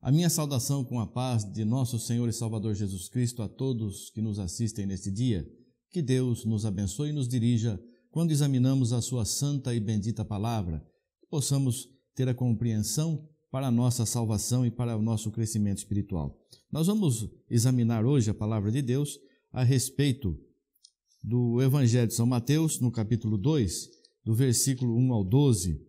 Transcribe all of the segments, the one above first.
A minha saudação com a paz de nosso Senhor e Salvador Jesus Cristo a todos que nos assistem neste dia. Que Deus nos abençoe e nos dirija quando examinamos a sua santa e bendita palavra, que possamos ter a compreensão para a nossa salvação e para o nosso crescimento espiritual. Nós vamos examinar hoje a palavra de Deus a respeito do Evangelho de São Mateus, no capítulo 2, do versículo 1 ao 12,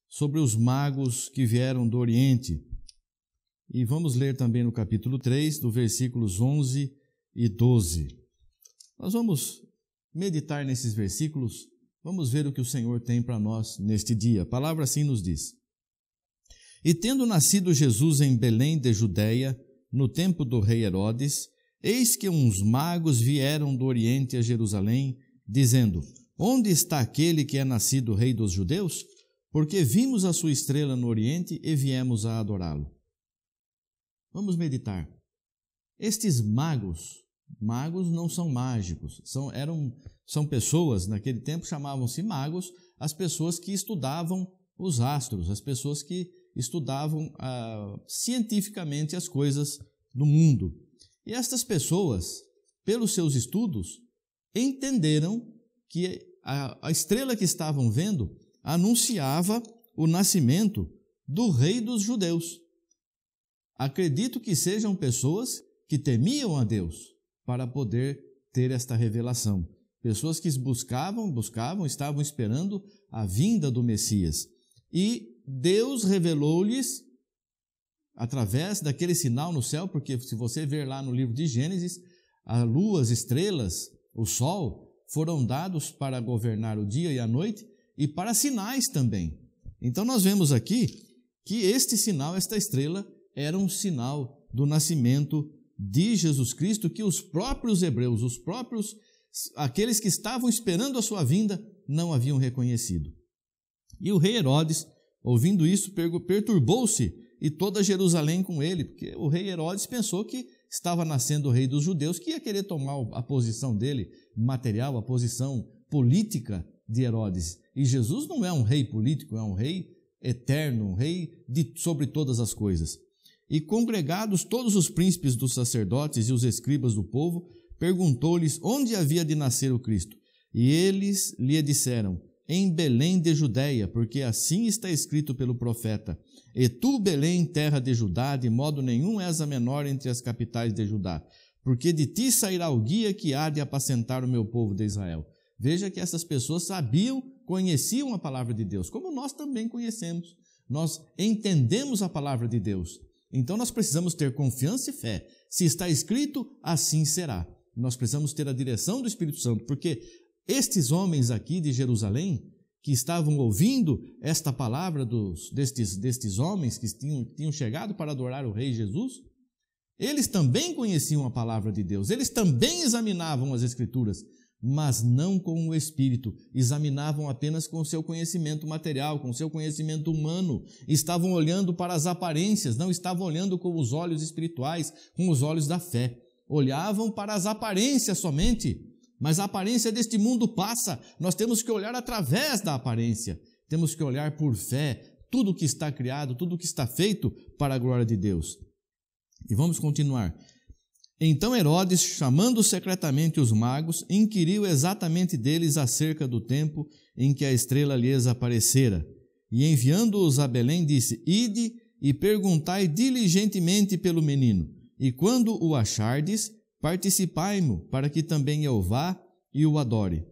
sobre os magos que vieram do Oriente. E vamos ler também no capítulo 3, do versículos 11 e 12. Nós vamos meditar nesses versículos, vamos ver o que o Senhor tem para nós neste dia. A palavra assim nos diz: E tendo nascido Jesus em Belém de Judeia, no tempo do rei Herodes, eis que uns magos vieram do Oriente a Jerusalém, dizendo: Onde está aquele que é nascido rei dos judeus? Porque vimos a sua estrela no Oriente e viemos a adorá-lo. Vamos meditar. Estes magos não são mágicos, são pessoas, naquele tempo chamavam-se magos, as pessoas que estudavam os astros, as pessoas que estudavam cientificamente as coisas do mundo. E estas pessoas, pelos seus estudos, entenderam que a estrela que estavam vendo anunciava o nascimento do rei dos judeus. Acredito que sejam pessoas que temiam a Deus para poder ter esta revelação. Pessoas que buscavam, estavam esperando a vinda do Messias. E Deus revelou-lhes, através daquele sinal no céu, porque se você ver lá no livro de Gênesis, a lua, as estrelas, o sol, foram dados para governar o dia e a noite e para sinais também. Então nós vemos aqui que este sinal, esta estrela, era um sinal do nascimento de Jesus Cristo que os próprios hebreus, aqueles que estavam esperando a sua vinda, não haviam reconhecido. E o rei Herodes, ouvindo isso, perturbou-se e toda Jerusalém com ele, porque o rei Herodes pensou que estava nascendo o rei dos judeus, que ia querer tomar a posição dele, material, a posição política de Herodes. E Jesus não é um rei político, é um rei eterno, um rei sobre todas as coisas. E congregados todos os príncipes dos sacerdotes e os escribas do povo, perguntou-lhes onde havia de nascer o Cristo. E eles lhe disseram: em Belém de Judeia, porque assim está escrito pelo profeta: E tu, Belém, terra de Judá, de modo nenhum és a menor entre as capitais de Judá, porque de ti sairá o guia que há de apacentar o meu povo de Israel. Veja que essas pessoas conheciam a palavra de Deus, como nós também conhecemos. Nós entendemos a palavra de Deus. Então nós precisamos ter confiança e fé. Se está escrito, assim será. Nós precisamos ter a direção do Espírito Santo, porque estes homens aqui de Jerusalém, que estavam ouvindo esta palavra destes homens que tinham chegado para adorar o rei Jesus, eles também conheciam a palavra de Deus, eles também examinavam as Escrituras, mas não com o Espírito, examinavam apenas com o seu conhecimento material, com o seu conhecimento humano, estavam olhando para as aparências, não estavam olhando com os olhos espirituais, com os olhos da fé, olhavam para as aparências somente, mas a aparência deste mundo passa, nós temos que olhar através da aparência, temos que olhar por fé, tudo que está criado, tudo que está feito para a glória de Deus. E vamos continuar. Então Herodes, chamando secretamente os magos, inquiriu exatamente deles acerca do tempo em que a estrela lhes aparecera. E enviando-os a Belém, disse: Ide e perguntai diligentemente pelo menino, e quando o achardes, participai-mo, para que também eu vá e o adore.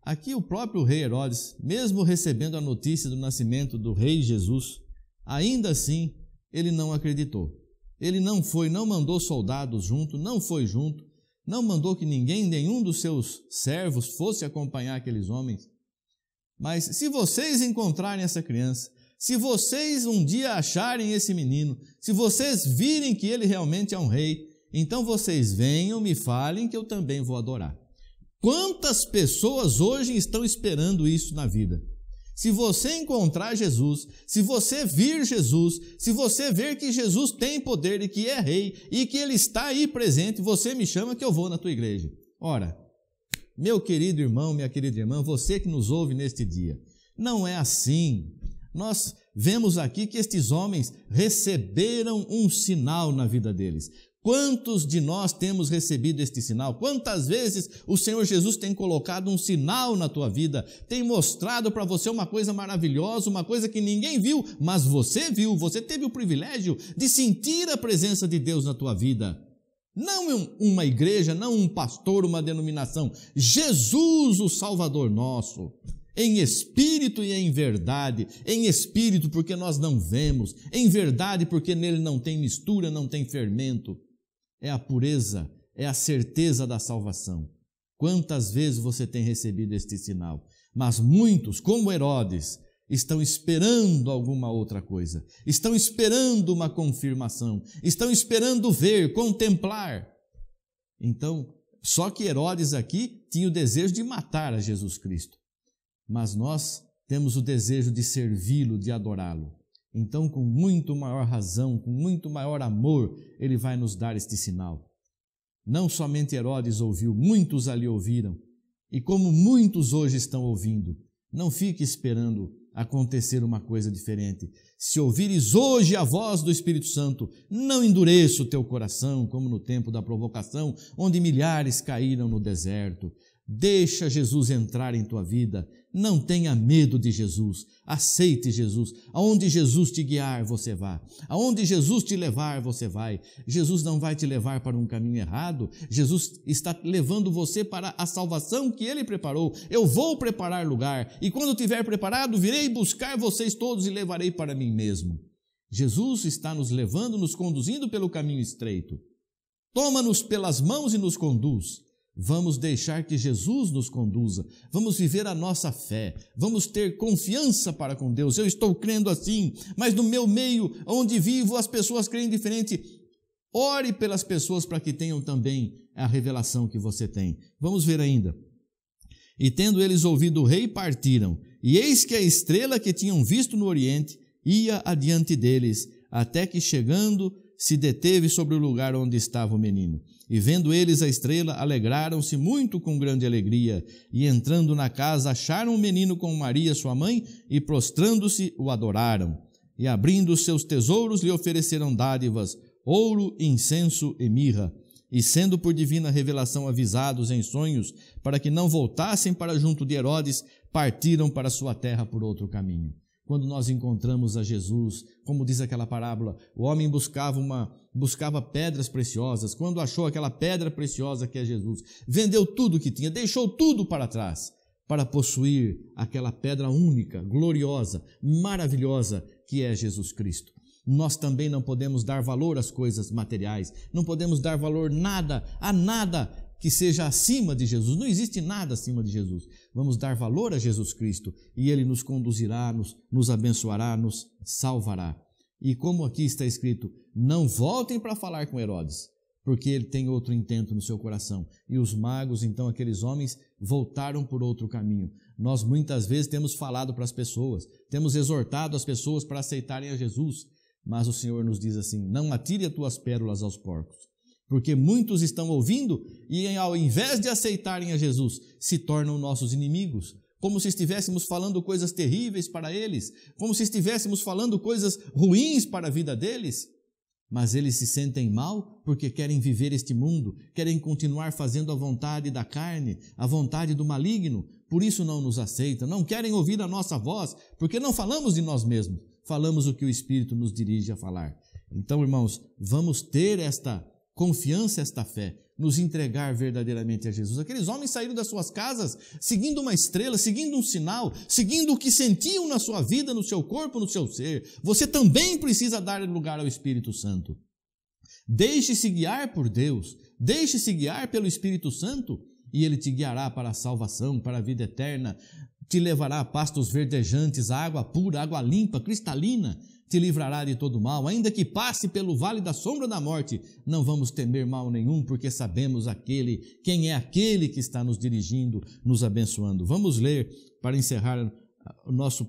Aqui o próprio rei Herodes, mesmo recebendo a notícia do nascimento do rei Jesus, ainda assim ele não acreditou. Ele não foi, não mandou soldados junto, não foi junto, não mandou que nenhum dos seus servos fosse acompanhar aqueles homens. Mas se vocês encontrarem essa criança, se vocês um dia acharem esse menino, se vocês virem que ele realmente é um rei, então vocês venham, me falem que eu também vou adorar. Quantas pessoas hoje estão esperando isso na vida? Se você encontrar Jesus, se você vir Jesus, se você ver que Jesus tem poder e que é rei e que ele está aí presente, você me chama que eu vou na tua igreja. Ora, meu querido irmão, minha querida irmã, você que nos ouve neste dia, não é assim. Nós vemos aqui que estes homens receberam um sinal na vida deles. Quantos de nós temos recebido este sinal? Quantas vezes o Senhor Jesus tem colocado um sinal na tua vida, tem mostrado para você uma coisa maravilhosa, uma coisa que ninguém viu, mas você viu, você teve o privilégio de sentir a presença de Deus na tua vida. Não uma igreja, não um pastor, uma denominação, Jesus, o Salvador nosso. Em espírito e em verdade, em espírito porque nós não vemos, em verdade porque nele não tem mistura, não tem fermento. É a pureza, é a certeza da salvação. Quantas vezes você tem recebido este sinal? Mas muitos, como Herodes, estão esperando alguma outra coisa, estão esperando uma confirmação, estão esperando ver, contemplar. Então, só que Herodes aqui tinha o desejo de matar a Jesus Cristo. Mas nós temos o desejo de servi-lo, de adorá-lo. Então, com muito maior razão, com muito maior amor, ele vai nos dar este sinal. Não somente Herodes ouviu, muitos ali ouviram. E como muitos hoje estão ouvindo, não fique esperando acontecer uma coisa diferente. Se ouvires hoje a voz do Espírito Santo, não endureça o teu coração, como no tempo da provocação, onde milhares caíram no deserto. Deixa Jesus entrar em tua vida, não tenha medo de Jesus, aceite Jesus. Aonde Jesus te guiar, você vai. Aonde Jesus te levar, você vai. Jesus não vai te levar para um caminho errado, Jesus está levando você para a salvação que Ele preparou. Eu vou preparar lugar, e quando tiver preparado, virei buscar vocês todos e levarei para mim mesmo. Jesus está nos levando, nos conduzindo pelo caminho estreito. Toma-nos pelas mãos e nos conduz. Vamos deixar que Jesus nos conduza, vamos viver a nossa fé, vamos ter confiança para com Deus. Eu estou crendo assim, mas no meu meio, onde vivo, as pessoas creem diferente. Ore pelas pessoas para que tenham também a revelação que você tem. Vamos ver ainda. E tendo eles ouvido o rei, partiram, e eis que a estrela que tinham visto no oriente ia adiante deles, até que chegando se deteve sobre o lugar onde estava o menino. E vendo eles a estrela, alegraram-se muito com grande alegria, e entrando na casa, acharam o menino com Maria, sua mãe, e prostrando-se, o adoraram. E abrindo os seus tesouros, lhe ofereceram dádivas, ouro, incenso e mirra. E sendo por divina revelação avisados em sonhos, para que não voltassem para junto de Herodes, partiram para sua terra por outro caminho. Quando nós encontramos a Jesus, como diz aquela parábola, o homem buscava pedras preciosas. Quando achou aquela pedra preciosa que é Jesus, vendeu tudo o que tinha, deixou tudo para trás, para possuir aquela pedra única, gloriosa, maravilhosa, que é Jesus Cristo. Nós também não podemos dar valor às coisas materiais, não podemos dar valor a nada que seja acima de Jesus. Não existe nada acima de Jesus. Vamos dar valor a Jesus Cristo e Ele nos conduzirá, nos abençoará, nos salvará. E como aqui está escrito, não voltem para falar com Herodes, porque ele tem outro intento no seu coração. E os magos, então aqueles homens, voltaram por outro caminho. Nós muitas vezes temos falado para as pessoas, temos exortado as pessoas para aceitarem a Jesus, mas o Senhor nos diz assim, não atire as tuas pérolas aos porcos. Porque muitos estão ouvindo e ao invés de aceitarem a Jesus, se tornam nossos inimigos, como se estivéssemos falando coisas terríveis para eles, como se estivéssemos falando coisas ruins para a vida deles. Mas eles se sentem mal porque querem viver este mundo, querem continuar fazendo a vontade da carne, a vontade do maligno, por isso não nos aceitam, não querem ouvir a nossa voz, porque não falamos de nós mesmos, falamos o que o Espírito nos dirige a falar. Então, irmãos, vamos ter esta confiança, esta fé, nos entregar verdadeiramente a Jesus. Aqueles homens saíram das suas casas seguindo uma estrela, seguindo um sinal, seguindo o que sentiam na sua vida, no seu corpo, no seu ser. Você também precisa dar lugar ao Espírito Santo. Deixe-se guiar por Deus, deixe-se guiar pelo Espírito Santo e Ele te guiará para a salvação, para a vida eterna, te levará a pastos verdejantes, a água pura, água limpa, cristalina, te livrará de todo mal, ainda que passe pelo vale da sombra da morte, não vamos temer mal nenhum, porque sabemos quem é aquele que está nos dirigindo, nos abençoando. Vamos ler, para encerrar nossa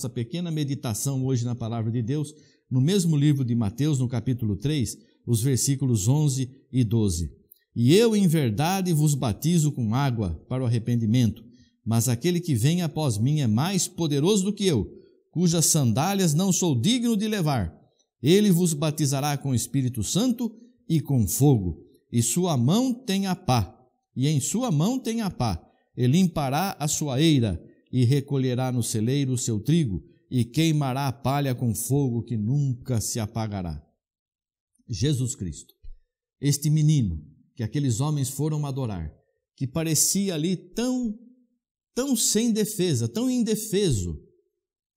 pequena meditação hoje na palavra de Deus, no mesmo livro de Mateus, no capítulo 3, os versículos 11 e 12. E eu, em verdade, vos batizo com água para o arrependimento, mas aquele que vem após mim é mais poderoso do que eu, cujas sandálias não sou digno de levar. Ele vos batizará com o Espírito Santo e com fogo, e sua mão tem a pá, e em sua mão tem a pá. Ele limpará a sua eira e recolherá no celeiro o seu trigo, e queimará a palha com fogo que nunca se apagará. Jesus Cristo, este menino que aqueles homens foram adorar, que parecia ali tão sem defesa, tão indefeso,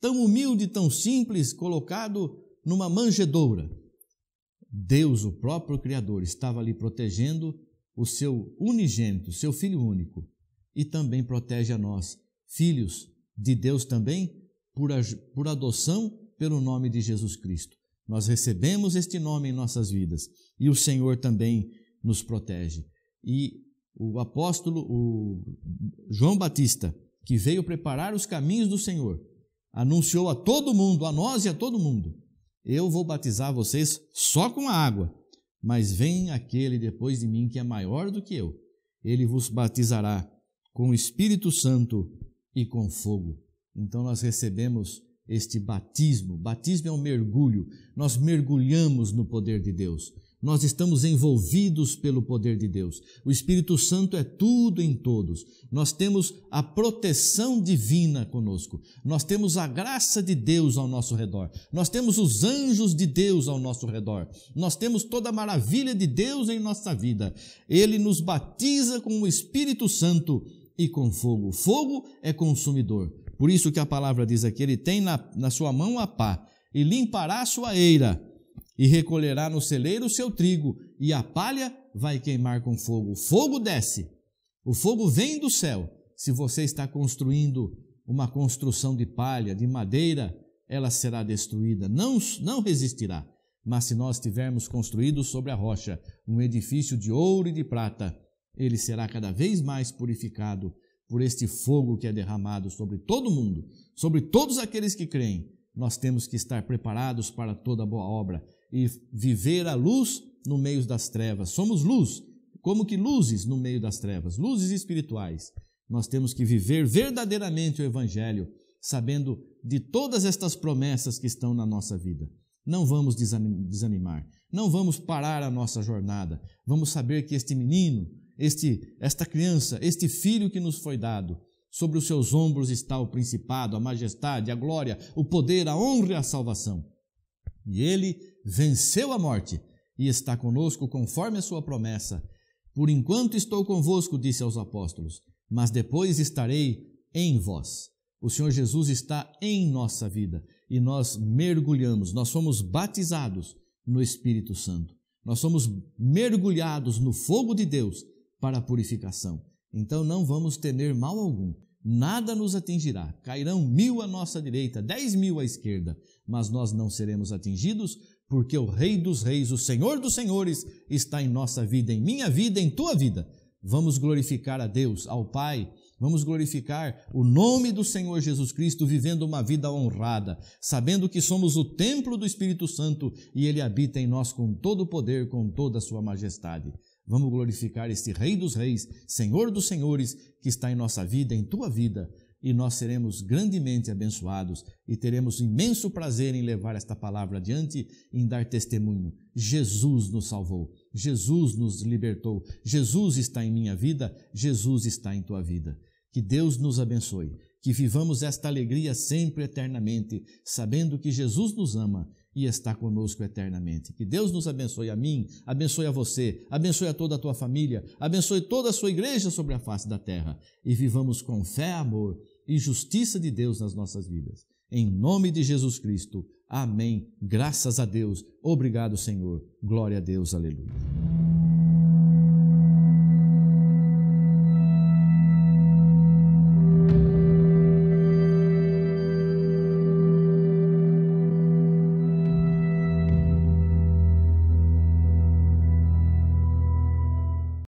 tão humilde, tão simples, colocado numa manjedoura. Deus, o próprio Criador, estava ali protegendo o seu unigênito, seu Filho único, e também protege a nós, filhos de Deus também, por adoção pelo nome de Jesus Cristo. Nós recebemos este nome em nossas vidas e o Senhor também nos protege. E o apóstolo João Batista, que veio preparar os caminhos do Senhor, anunciou a todo mundo, a nós e a todo mundo: eu vou batizar vocês só com a água, mas vem aquele depois de mim que é maior do que eu. Ele vos batizará com o Espírito Santo e com fogo. Então nós recebemos este batismo. Batismo é um mergulho. Nós mergulhamos no poder de Deus. Nós estamos envolvidos pelo poder de Deus. O Espírito Santo é tudo em todos. Nós temos a proteção divina conosco. Nós temos a graça de Deus ao nosso redor. Nós temos os anjos de Deus ao nosso redor. Nós temos toda a maravilha de Deus em nossa vida. Ele nos batiza com o Espírito Santo e com fogo. Fogo é consumidor. Por isso que a palavra diz aqui: ele tem na sua mão a pá, e limpará a sua eira, e recolherá no celeiro o seu trigo, e a palha vai queimar com fogo. O fogo desce, o fogo vem do céu. Se você está construindo uma construção de palha, de madeira, ela será destruída, não resistirá. Mas se nós tivermos construído sobre a rocha um edifício de ouro e de prata, ele será cada vez mais purificado por este fogo que é derramado sobre todo mundo, sobre todos aqueles que creem. Nós temos que estar preparados para toda boa obra e viver a luz no meio das trevas. Somos luz, como que luzes no meio das trevas, luzes espirituais. Nós temos que viver verdadeiramente o Evangelho, sabendo de todas estas promessas que estão na nossa vida. Não vamos desanimar, não vamos parar a nossa jornada. Vamos saber que este menino, esta criança, este filho que nos foi dado, sobre os seus ombros está o principado, a majestade, a glória, o poder, a honra e a salvação. E ele venceu a morte e está conosco conforme a sua promessa. Por enquanto estou convosco, disse aos apóstolos, mas depois estarei em vós. O Senhor Jesus está em nossa vida e nós mergulhamos, nós somos batizados no Espírito Santo. Nós somos mergulhados no fogo de Deus para a purificação. Então não vamos temer mal algum, nada nos atingirá. Cairão 1000 à nossa direita, 10.000 à esquerda, mas nós não seremos atingidos, porque o Rei dos Reis, o Senhor dos Senhores, está em nossa vida, em minha vida, em tua vida. Vamos glorificar a Deus, ao Pai, vamos glorificar o nome do Senhor Jesus Cristo, vivendo uma vida honrada, sabendo que somos o templo do Espírito Santo e Ele habita em nós com todo o poder, com toda a sua majestade. Vamos glorificar este Rei dos Reis, Senhor dos Senhores, que está em nossa vida, em tua vida, e nós seremos grandemente abençoados e teremos imenso prazer em levar esta palavra adiante, em dar testemunho. Jesus nos salvou, Jesus nos libertou, Jesus está em minha vida, Jesus está em tua vida. Que Deus nos abençoe, que vivamos esta alegria sempre eternamente, sabendo que Jesus nos ama e está conosco eternamente. Que Deus nos abençoe a mim, abençoe a você, abençoe a toda a tua família, abençoe toda a sua igreja sobre a face da terra e vivamos com fé, amor e justiça de Deus nas nossas vidas. Em nome de Jesus Cristo. Amém. Graças a Deus. Obrigado, Senhor. Glória a Deus. Aleluia.